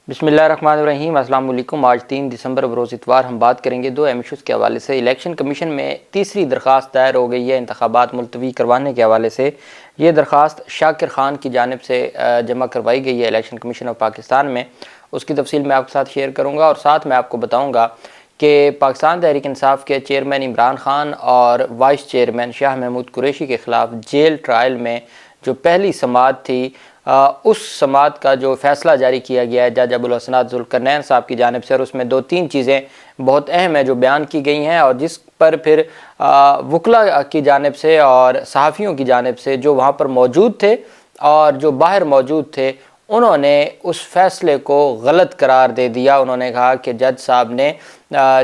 بسم اللہ الرحمن الرحیم۔ السلام علیکم۔ آج 3 دسمبر بروز اتوار ہم بات کریں گے دو اہم ایشوز کے حوالے سے۔ الیکشن کمیشن میں تیسری درخواست دائر ہو گئی ہے انتخابات ملتوی کروانے کے حوالے سے۔ یہ درخواست شاکر خان کی جانب سے جمع کروائی گئی ہے الیکشن کمیشن آف پاکستان میں۔ اس کی تفصیل میں آپ کے ساتھ شیئر کروں گا، اور ساتھ میں آپ کو بتاؤں گا کہ پاکستان تحریک انصاف کے چیئرمین عمران خان اور وائس چیئرمین شاہ محمود قریشی کے خلاف جیل ٹرائل میں جو پہلی سماعت تھی، اس سماعت کا جو فیصلہ جاری کیا گیا ہے جج ابوالحسنات ذوالقرنین صاحب کی جانب سے، اور اس میں 2-3 چیزیں بہت اہم ہیں جو بیان کی گئی ہیں، اور جس پر پھر وکلاء کی جانب سے اور صحافیوں کی جانب سے جو وہاں پر موجود تھے اور جو باہر موجود تھے، انہوں نے اس فیصلے کو غلط قرار دے دیا۔ انہوں نے کہا کہ جج صاحب نے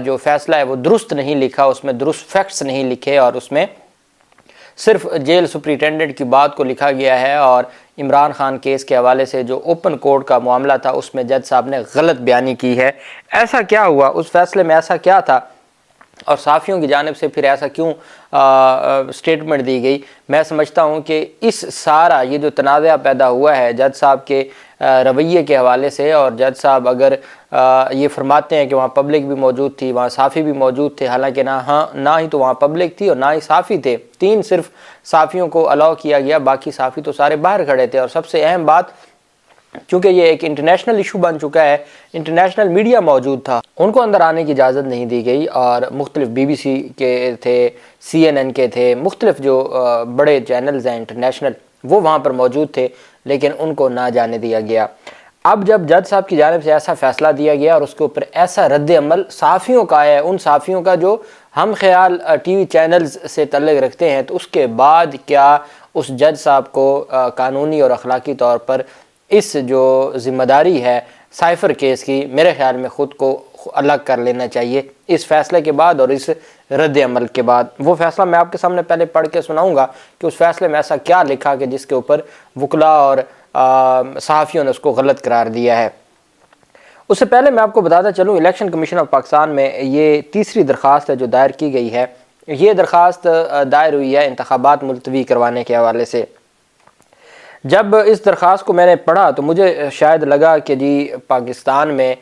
جو فیصلہ ہے وہ درست نہیں لکھا، اس میں درست فیکٹس نہیں لکھے، اور اس میں صرف جیل سپرنٹینڈنٹ کی بات کو لکھا گیا ہے، اور عمران خان کیس کے حوالے سے جو اوپن کورٹ کا معاملہ تھا اس میں جج صاحب نے غلط بیانی کی ہے۔ ایسا کیا ہوا؟ اس فیصلے میں ایسا کیا تھا، اور صحافیوں کی جانب سے پھر ایسا کیوں سٹیٹمنٹ دی گئی؟ میں سمجھتا ہوں کہ اس سارا یہ جو تنازع پیدا ہوا ہے جج صاحب کے رویے کے حوالے سے، اور جج صاحب اگر یہ فرماتے ہیں کہ وہاں پبلک بھی موجود تھی، وہاں صحافی بھی موجود تھے، حالانکہ نہ ہی تو وہاں پبلک تھی اور نہ ہی صحافی تھے، 3 صرف صحافیوں کو الاؤ کیا گیا، باقی صحافی تو سارے باہر کھڑے تھے۔ اور سب سے اہم بات، چونکہ یہ ایک انٹرنیشنل ایشو بن چکا ہے، انٹرنیشنل میڈیا موجود تھا، ان کو اندر آنے کی اجازت نہیں دی گئی، اور مختلف BBC کے تھے، CNN کے تھے، مختلف جو بڑے چینلز ہیں انٹرنیشنل، وہ وہاں پر موجود تھے، لیکن ان کو نہ جانے دیا گیا۔ اب جب جج صاحب کی جانب سے ایسا فیصلہ دیا گیا اور اس کے اوپر ایسا رد عمل صحافیوں کا ہے، ان صحافیوں کا جو ہم خیال ٹی وی چینلز سے تعلق رکھتے ہیں، تو اس کے بعد کیا اس جج صاحب کو قانونی اور اخلاقی طور پر اس جو ذمہ داری ہے سائفر کیس کی، میرے خیال میں خود کو الگ کر لینا چاہیے اس فیصلے کے بعد اور اس رد عمل کے بعد۔ وہ فیصلہ میں آپ کے سامنے پہلے پڑھ کے سناؤں گا کہ اس فیصلے میں ایسا کیا لکھا کہ جس کے اوپر وکلاء اور صحافیوں نے اس کو غلط قرار دیا ہے۔ اس سے پہلے میں آپ کو بتاتا چلوں، الیکشن کمیشن آف پاکستان میں یہ تیسری درخواست ہے جو دائر کی گئی ہے۔ یہ درخواست دائر ہوئی ہے انتخابات ملتوی کروانے کے حوالے سے۔ جب اس درخواست کو میں نے پڑھا تو مجھے شاید لگا کہ جی پاکستان میں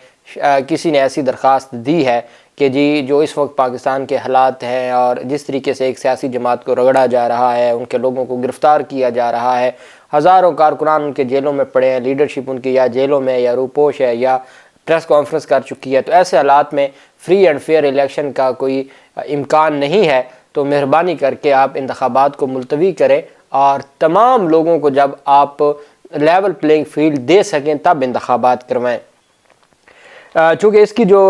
کسی نے ایسی درخواست دی ہے کہ جی جو اس وقت پاکستان کے حالات ہیں اور جس طریقے سے ایک سیاسی جماعت کو رگڑا جا رہا ہے، ان کے لوگوں کو گرفتار کیا جا رہا ہے، ہزاروں کارکنان ان کے جیلوں میں پڑے ہیں، لیڈرشپ ان کی یا جیلوں میں یا روپوش ہے یا پریس کانفرنس کر چکی ہے، تو ایسے حالات میں فری اینڈ فیئر الیکشن کا کوئی امکان نہیں ہے، تو مہربانی کر کے آپ انتخابات کو ملتوی کریں، اور تمام لوگوں کو جب آپ لیول پلینگ فیلڈ دے سکیں تب انتخابات کروائیں۔ چونکہ اس کی جو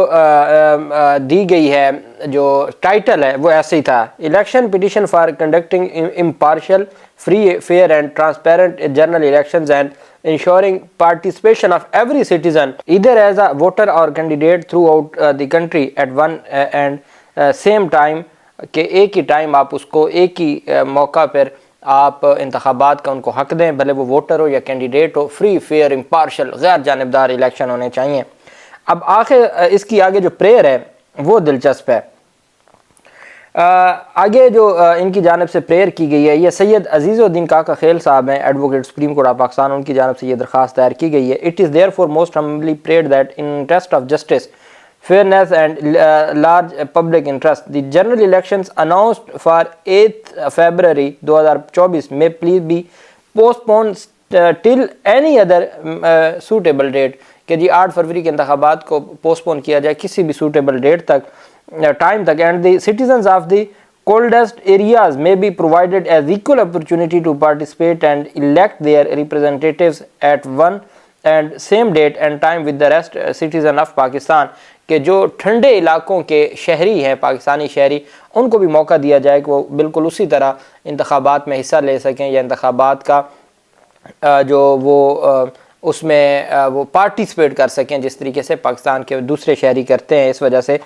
دی گئی ہے جو ٹائٹل ہے وہ ایسے ہی تھا، election petition for conducting impartial free fair and transparent general elections and ensuring participation of every citizen either as a voter or candidate throughout the country at one and same time، کہ ایک ہی time آپ اس کو ایک ہی موقع پر آپ انتخابات کا ان کو حق دیں، بھلے وہ ووٹر ہو یا کینڈیڈیٹ ہو، فری فیئر امپارشل غیر جانبدار الیکشن ہونے چاہیے۔ اب آخر اس کی آگے جو پریئر ہے وہ دلچسپ ہے۔ آگے جو ان کی جانب سے پریئر کی گئی ہے، یہ سید عزیز الدین کاکا خیل صاحب ہیں، advocate supreme court of Pakistan, ان کی جانب سے یہ درخواست دائر کی گئی ہے۔ It is therefore most humbly prayed that in interest of justice, fairness and large public interest, the general elections announced for 8th February 2024 may please be postponed till any other suitable date، کہ جی 8 فروری کے انتخابات کو post پون کیا جائے کسی بھی suitable date تک، time تک، and the citizens of the coldest areas may be provided as equal opportunity to participate and elect their representatives at one and same date and time with the rest citizen of Pakistan، کہ جو ٹھنڈے علاقوں کے شہری ہیں، پاکستانی شہری، ان کو بھی موقع دیا جائے کہ وہ بالکل اسی طرح انتخابات میں حصہ لے سکیں، یا انتخابات کا جو وہ اس میں وہ پارٹیسپیٹ کر سکیں جس طریقے سے پاکستان کے دوسرے شہری کرتے ہیں۔ اس وجہ سے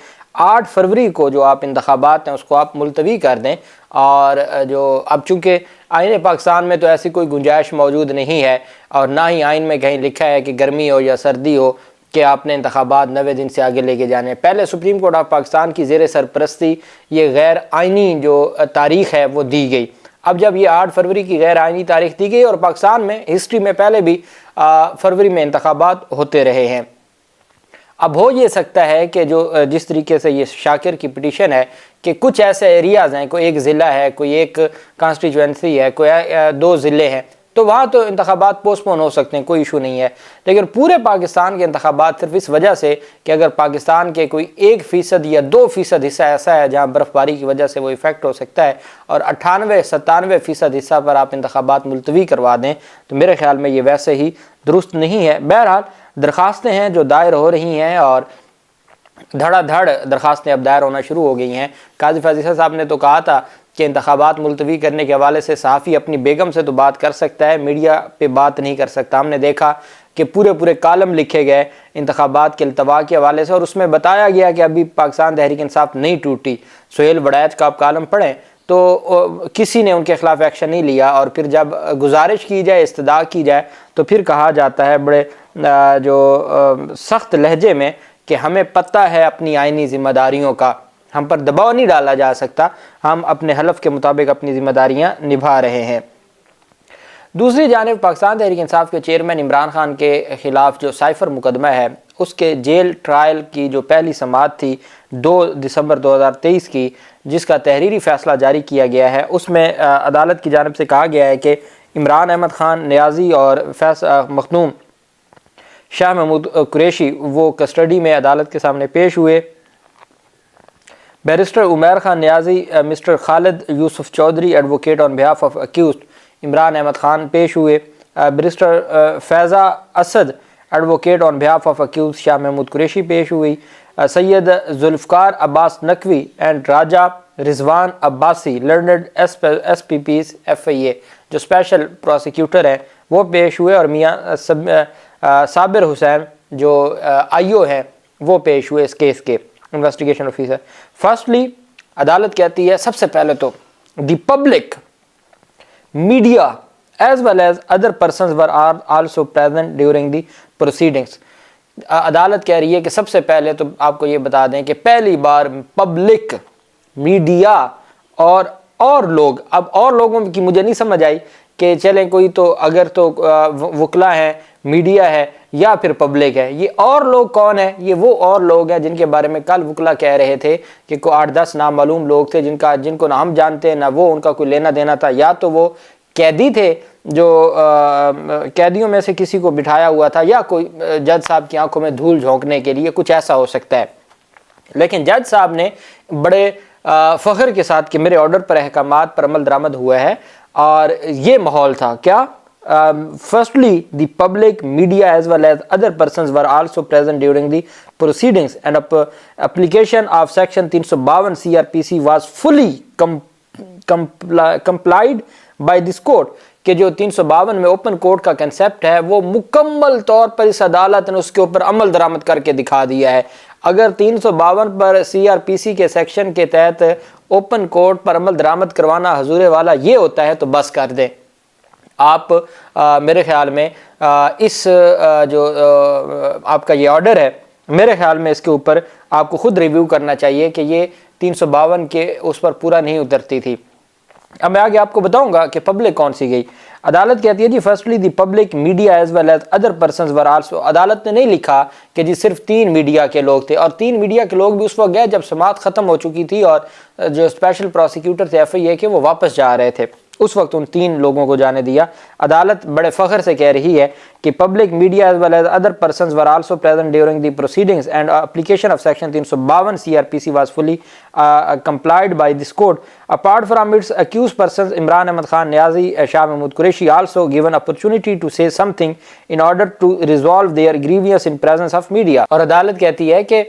8 فروری کو جو آپ انتخابات ہیں اس کو آپ ملتوی کر دیں، اور جو اب چونکہ آئین پاکستان میں تو ایسی کوئی گنجائش موجود نہیں ہے، اور نہ ہی آئین میں کہیں لکھا ہے کہ گرمی ہو یا سردی ہو کہ آپ نے انتخابات 90 دن سے آگے لے کے جانے ہیں۔ پہلے سپریم کورٹ آف پاکستان کی زیر سرپرستی یہ غیر آئینی جو تاریخ ہے وہ دی گئی۔ اب جب یہ 8 فروری کی غیر آئینی تاریخ دی گئی، اور پاکستان میں ہسٹری میں پہلے بھی فروری میں انتخابات ہوتے رہے ہیں، اب ہو یہ سکتا ہے کہ جو جس طریقے سے یہ شاکر کی پٹیشن ہے کہ کچھ ایسے ایریاز ہیں، کوئی ایک ضلع ہے، کوئی ایک کانسٹیچوئنسی ہے، کوئی 2 ضلع ہیں، تو وہاں تو انتخابات پوسٹ پون ہو سکتے ہیں، کوئی ایشو نہیں ہے. لیکن پورے پاکستان کے انتخابات صرف اس وجہ سے کہ اگر پاکستان کے کوئی 1% یا 2% حصہ ایسا ہے جہاں برف باری کی وجہ سے وہ ایفیکٹ ہو سکتا ہے اور 98-97% حصہ پر آپ انتخابات ملتوی کروا دیں، تو میرے خیال میں یہ ویسے ہی درست نہیں ہے. بہرحال درخواستیں ہیں جو دائر ہو رہی ہیں اور دھڑا دھڑ درخواستیں اب دائر ہونا شروع ہو گئی ہیں. قاضی فیض صاحب نے تو کہا تھا کہ انتخابات ملتوی کرنے کے حوالے سے صحافی اپنی بیگم سے تو بات کر سکتا ہے، میڈیا پہ بات نہیں کر سکتا. ہم نے دیکھا کہ پورے کالم لکھے گئے انتخابات کے التوا کے حوالے سے اور اس میں بتایا گیا کہ ابھی پاکستان تحریک انصاف نہیں ٹوٹی. سہیل وڑائچ کا آپ کالم پڑھیں تو کسی نے ان کے خلاف ایکشن نہیں لیا، اور پھر جب گزارش کی جائے، استدعا کی جائے، تو پھر کہا جاتا ہے بڑے جو سخت لہجے میں کہ ہمیں پتہ ہے اپنی آئینی ذمہ داریوں کا، ہم پر دباؤ نہیں ڈالا جا سکتا، ہم اپنے حلف کے مطابق اپنی ذمہ داریاں نبھا رہے ہیں. دوسری جانب پاکستان تحریک انصاف کے چیئرمین عمران خان کے خلاف جو سائفر مقدمہ ہے، اس کے جیل ٹرائل کی جو پہلی سماعت تھی 2 دسمبر 2023 کی، جس کا تحریری فیصلہ جاری کیا گیا ہے، اس میں عدالت کی جانب سے کہا گیا ہے کہ عمران احمد خان نیازی اور مخدوم شاہ محمود قریشی وہ کسٹڈی میں عدالت کے سامنے پیش ہوئے. Barrister Umair Khan Niazi, mister Khalid Yousaf Chaudhry advocate on behalf of accused Imran Ahmed Khan پیش ہوئے. Barrister Faiza Asad advocate on behalf of accused Shah Mahmood Qureshi پیش ہوئی. Syed Zulfiqar Abbas Naqvi and Raja Rizwan Abbasi learned S P Ps FIA جو اسپیشل پروسیکیوٹر ہیں وہ پیش ہوئے، اور میاں صابر حسین جو IO ہیں وہ پیش ہوئے اس کیس کے انویسٹیگیشن آفیسر. فرسٹلی عدالت کہتی ہے سب سے پہلے تو دی public media as well as other persons were also present during the proceedings. عدالت کہہ رہی ہے کہ سب سے پہلے تو آپ کو یہ بتا دیں کہ پہلی بار پبلک، میڈیا اور لوگ، اب اور لوگوں کی مجھے نہیں سمجھ آئی کہ چلیں کوئی تو اگر تو وکلا ہیں، میڈیا ہے یا پھر پبلک ہے. یہ اور لوگ کون ہیں؟ یہ وہ اور لوگ ہیں جن کے بارے میں کل وکلا کہہ رہے تھے کہ کوئی 8-10 نامعلوم لوگ تھے جن کو نہ ہم جانتے ہیں نہ وہ، ان کا کوئی لینا دینا تھا، یا تو وہ قیدی تھے جو قیدیوں میں سے کسی کو بٹھایا ہوا تھا، یا کوئی جج صاحب کی آنکھوں میں دھول جھونکنے کے لیے کچھ ایسا ہو سکتا ہے. لیکن جج صاحب نے بڑے فخر کے ساتھ کہ میرے آرڈر پر احکامات پر عمل درآمد ہوا ہے، اور یہ ماحول تھا کیا؟ Firstly, the public, media as well as other persons were also present during the proceedings, and application of section 352 CRPC was fully complied by this court. کہ جو 352 میں اوپن کورٹ کا کنسیپٹ ہے وہ مکمل طور پر اس عدالت نے اس کے اوپر عمل درآمد کر کے دکھا دیا ہے. اگر 352 پر CRPC کے سیکشن کے تحت اوپن کورٹ پر عمل درآمد کروانا حضور والا یہ ہوتا ہے تو بس کر دیں. آپ میرے خیال میں اس جو آپ کا یہ آرڈر ہے، میرے خیال میں اس کے اوپر آپ کو خود ریویو کرنا چاہیے کہ یہ 352 کے اس پر پورا نہیں اترتی تھی. اب میں آگے آپ کو بتاؤں گا کہ پبلک کون سی گئی. عدالت کہتی ہے جی firstly the public media as well as other persons were also. عدالت نے نہیں لکھا کہ جی صرف 3 میڈیا کے لوگ تھے، اور 3 میڈیا کے لوگ بھی اس وقت گئے جب سماعت ختم ہو چکی تھی اور جو اسپیشل پروسیکیوٹر تھے FIA کے وہ واپس جا رہے تھے، اس وقت ان 3 لوگوں کو جانے دیا. عدالت بڑے فخر سے کہہ رہی ہے کہ public media as well as other persons were also present during the proceedings and application of section 352 CRPC was fully complied by this court. Apart from its accused persons, Imran Ahmad Khan Niazi, Shah Mahmood Qureshi also given opportunity to say something in order to resolve their grievance in presence of media. اور عدالت کہتی ہے کہ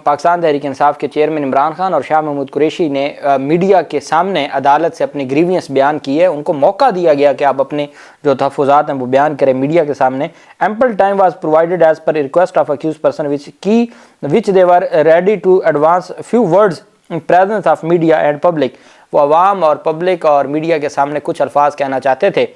پاکستان تحریک انصاف کے chairman Imran Khan اور شاہ محمود قریشی نے media کے سامنے عدالت سے اپنی گریوینس بیان کی ہے. ان کو موقع دیا گیا کہ آپ اپنے جو تحفظات ہیں وہ بیان کریں میڈیا کے سامنے. ample time was provided as per request of accused person which they were ready to advance few words in presence of media and public. وہ عوام اور پبلک اور میڈیا کے سامنے کچھ الفاظ کہنا چاہتے تھے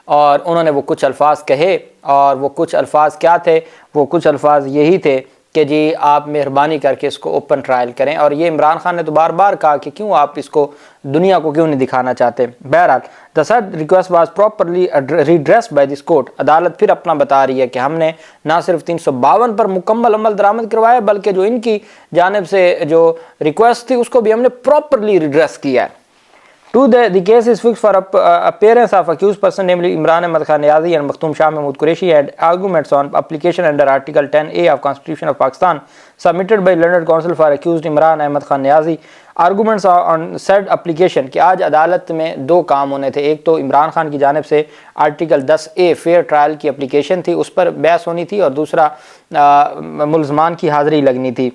اور انہوں نے وہ کچھ الفاظ کہے. اور وہ کچھ الفاظ کیا تھے؟ وہ کچھ الفاظ یہی تھے کہ جی آپ مہربانی کر کے اس کو اوپن ٹرائل کریں، اور یہ عمران خان نے تو بار بار کہا کہ کیوں آپ اس کو دنیا کو کیوں نہیں دکھانا چاہتے۔ بہرحال the said request was properly redressed by this court۔ عدالت پھر اپنا بتا رہی ہے کہ ہم نے نہ صرف 352 پر مکمل عمل درآمد کروایا، بلکہ جو ان کی جانب سے جو ریکویسٹ تھی اس کو بھی ہم نے پراپرلی ریڈریس کیا ہے۔ The case is fixed for appearance of accused person, namely Imran Ahmad Khan Niazi and Makhdoom Shah Mahmood Qureshi, had arguments on application under Article 10A of Constitution of Pakistan submitted by learned counsel for accused Imran Ahmad Khan Niazi۔ arguments on said application کہ آج عدالت میں دو کام ہونے تھے، ایک تو عمران خان کی جانب سے آرٹیکل 10A فیئر ٹرائل کی اپلیکیشن تھی، اس پر بحث ہونی تھی، اور دوسرا ملزمان کی حاضری لگنی تھی۔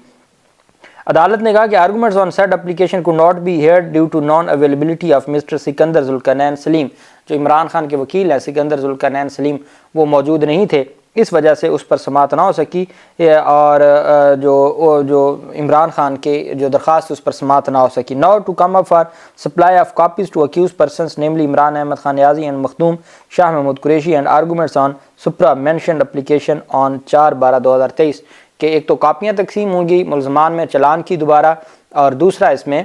عدالت نے کہا کہ arguments on said application could not be heard due to non-availability of Mr. Sikandar Zulqarnain سلیم، جو عمران خان کے وکیل ہیں سکندر ذوالقرنین سلیم، وہ موجود نہیں تھے، اس وجہ سے اس پر سماعت نہ ہو سکی، اور جو عمران خان کے جو درخواست اس پر سماعت نہ ہو سکی۔ Now to come up for supply of copies to accused persons, namely Imran Ahmad Khan Niazi and Makhdoom Shah Mahmood Qureshi, and arguments on supra mentioned application on 4/12/2023 کہ ایک تو کاپیاں تقسیم ہوں گی ملزمان میں چلان کی دوبارہ، اور دوسرا اس میں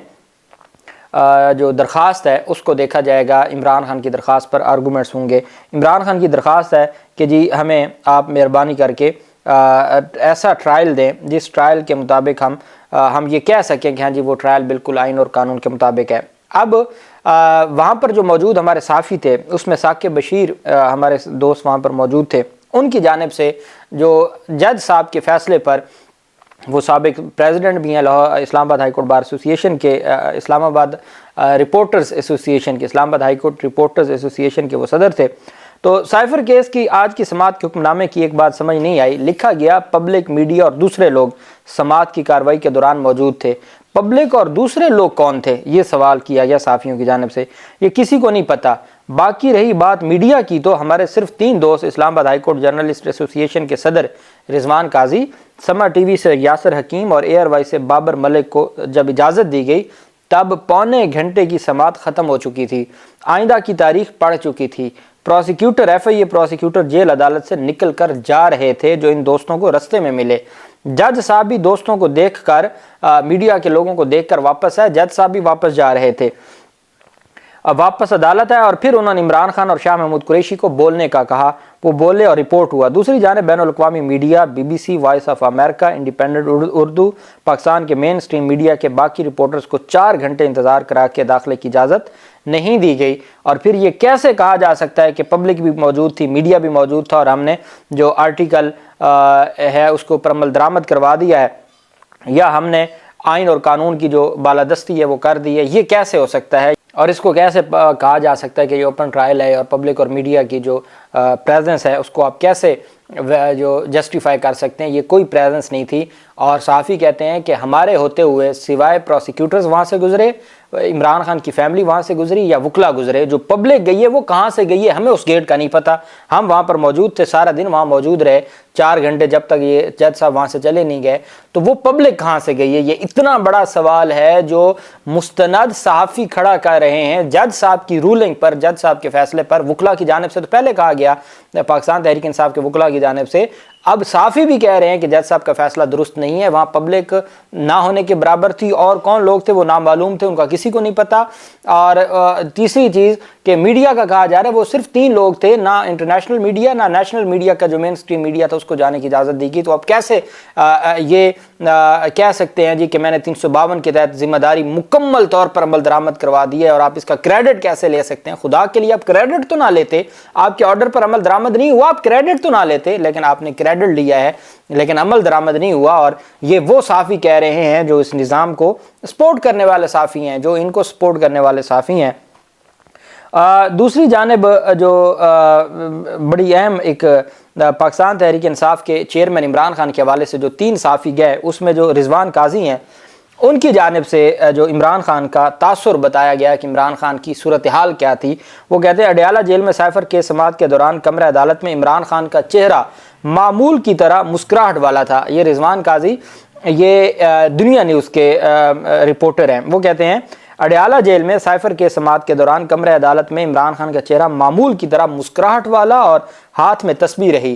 جو درخواست ہے اس کو دیکھا جائے گا، عمران خان کی درخواست پر آرگومنٹس ہوں گے۔ عمران خان کی درخواست ہے کہ جی ہمیں آپ مہربانی کر کے ایسا ٹرائل دیں جس ٹرائل کے مطابق ہم یہ کہہ سکیں کہ ہاں جی وہ ٹرائل بالکل آئین اور قانون کے مطابق ہے۔ اب وہاں پر جو موجود ہمارے صحافی تھے، اس میں ثاقب بشیر ہمارے دوست وہاں پر موجود تھے، ان کی جانب سے جو جج صاحب کے فیصلے پر، وہ سابق پریزیڈنٹ بھی ہیں اسلام آباد ہائی کورٹ بار ایسوسیشن کے، اسلام آباد رپورٹرز ایسوسیشن کے، اسلام آباد ہائی کورٹ رپورٹرز ایسوسیشن کے وہ صدر تھے۔ تو سائفر کیس کی آج کی سماعت کے حکم نامے کی ایک بات سمجھ نہیں آئی، لکھا گیا پبلک، میڈیا اور دوسرے لوگ سماعت کی کارروائی کے دوران موجود تھے۔ پبلک اور دوسرے لوگ کون تھے، یہ سوال کیا گیا صحافیوں کی جانب سے، یہ کسی کو نہیں پتہ۔ باقی رہی بات میڈیا کی، تو ہمارے صرف 3 دوست اسلام آباد ہائی کورٹ جرنلسٹ ایسوسیشن کے صدر رضوان قاضی، سما ٹی وی سے یاسر حکیم اور ایئر وائی سے بابر ملک کو جب اجازت دی گئی تب پونے گھنٹے کی سماعت ختم ہو چکی تھی، آئندہ کی تاریخ پڑ چکی تھی۔ پروسیکیوٹر FIA پروسیکیوٹر جیل عدالت سے نکل کر جا رہے تھے جو ان دوستوں کو رستے میں ملے۔ جج صاحب بھی دوستوں کو دیکھ کر، میڈیا کے لوگوں کو دیکھ کر واپس آئے، جج صاحب بھی واپس جا رہے تھے، اب واپس عدالت ہے، اور پھر انہوں نے عمران خان اور شاہ محمود قریشی کو بولنے کا کہا، وہ بولے اور رپورٹ ہوا۔ دوسری جانب بین الاقوامی media, BBC، Voice of America, Independent Urdu, Pakistan کے مین سٹریم میڈیا کے باقی رپورٹرز کو 4 گھنٹے انتظار کرا کے داخلے کی اجازت نہیں دی گئی۔ اور پھر یہ کیسے کہا جا سکتا ہے کہ پبلک بھی موجود تھی، میڈیا بھی موجود تھا، اور ہم نے جو آرٹیکل ہے اس کو پر عمل درآمد کروا دیا ہے، یا ہم نے آئین اور قانون کی جو بالادستی ہے وہ کر دی ہے، یہ کیسے ہو سکتا ہے؟ اور اس کو کیسے کہا جا سکتا ہے کہ یہ اوپن ٹرائل ہے، اور پبلک اور میڈیا کی جو پریزنس ہے اس کو آپ کیسے جو جسٹیفائی کر سکتے ہیں؟ یہ کوئی پریزنس نہیں تھی، اور صحافی کہتے ہیں کہ ہمارے ہوتے ہوئے سوائے پروسیکیوٹرز وہاں سے گزرے، عمران خان کی فیملی وہاں سے گزری، یا وکلا گزرے، جو پبلک گئی ہے وہ کہاں سے گئی ہے ہمیں اس گیٹ کا نہیں پتہ۔ ہم وہاں پر موجود تھے، سارا دن وہاں موجود رہے، 4 گھنٹے جب تک یہ جج صاحب وہاں سے چلے نہیں گئے، تو وہ پبلک کہاں سے گئی ہے؟ یہ اتنا بڑا سوال ہے جو مستند صحافی کھڑا کر رہے ہیں جج صاحب کی رولنگ پر، جج صاحب کے فیصلے پر۔ وکلا کی جانب سے تو پہلے کہا گیا پاکستان تحریک انصاف کے وکلا کی جانب سے، اب صحافی بھی کہہ رہے ہیں کہ جج صاحب کا فیصلہ درست نہیں ہے، وہاں پبلک نہ ہونے کے برابر تھی، اور کون لوگ تھے وہ نامعلوم تھے، ان کا کسی کو نہیں پتہ۔ اور تیسری چیز کہ میڈیا کا کہا جا رہا ہے وہ صرف 3 لوگ تھے، نہ انٹرنیشنل میڈیا نہ نیشنل میڈیا کا جو مین سٹریم میڈیا تھا اس کو جانے کی اجازت دی گئی۔ تو اب کیسے یہ کہہ سکتے ہیں جی کہ میں نے 352 کے تحت ذمہ داری مکمل طور پر عمل درآمد کروا دی ہے، اور آپ اس کا کریڈٹ کیسے لے سکتے ہیں؟ خدا کے لیے آپ کریڈٹ تو نہ لیتے، آپ کے آرڈر پر عمل درآمد نہیں ہوا، آپ کریڈٹ تو نہ لیتے، لیکن آپ نے کریڈٹ لیا ہے لیکن عمل درآمد نہیں ہوا۔ اور یہ وہ صحافی کہہ رہے ہیں جو اس نظام کو سپورٹ کرنے والے صحافی ہیں، جو ان کو سپورٹ کرنے والے صحافی ہیں۔ دوسری جانب جو بڑی اہم ایک پاکستان تحریک انصاف کے چیئرمین عمران خان کے حوالے سے جو 3 صحافی گئے، اس میں جو رضوان قاضی ہیں، ان کی جانب سے جو عمران خان کا تاثر بتایا گیا کہ عمران خان کی صورتحال کیا تھی، وہ کہتے ہیں اڈیالہ جیل میں سائفر کے سماعت کے دوران کمرہ عدالت میں عمران خان کا چہرہ معمول کی طرح مسکراہٹ والا تھا۔ یہ رضوان قاضی یہ دنیا نیوز کے رپورٹر ہیں، وہ کہتے ہیں اڈیالہ جیل میں سائفر کے سماعت کے دوران کمرہ عدالت میں عمران خان کا چہرہ معمول کی طرح مسکراہٹ والا اور ہاتھ میں تسبیح رہی۔